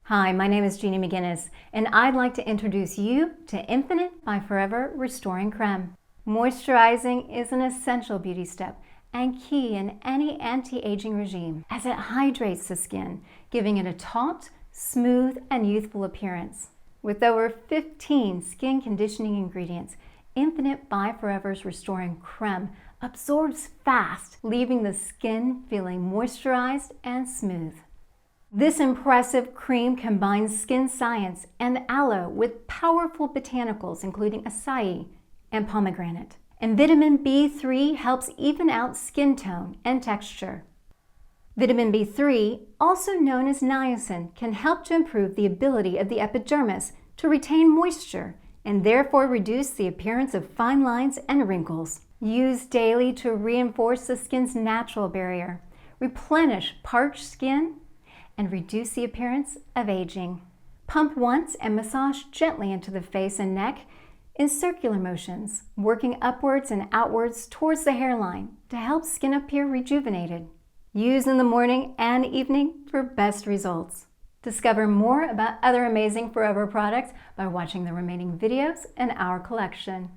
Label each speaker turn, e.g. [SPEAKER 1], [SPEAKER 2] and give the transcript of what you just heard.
[SPEAKER 1] Hi, my name is Jeannie McGinnis, and I'd like to introduce you to Infinite by Forever Restoring Creme. Moisturizing is an essential beauty step and key in any anti-aging regime, as it hydrates the skin, giving it a taut, smooth, and youthful appearance. With over 15 skin conditioning ingredients, Infinite by Forever's Restoring Creme absorbs fast, leaving the skin feeling moisturized and smooth. This impressive cream combines skin science and aloe with powerful botanicals including acai and pomegranate. And vitamin B3 helps even out skin tone and texture. Vitamin B3, also known as niacin, can help to improve the ability of the epidermis to retain moisture and therefore reduce the appearance of fine lines and wrinkles. Use daily to reinforce the skin's natural barrier, replenish parched skin, and reduce the appearance of aging. Pump once and massage gently into the face and neck in circular motions, working upwards and outwards towards the hairline to help skin appear rejuvenated. Use in the morning and evening for best results. Discover more about other amazing Forever products by watching the remaining videos in our collection.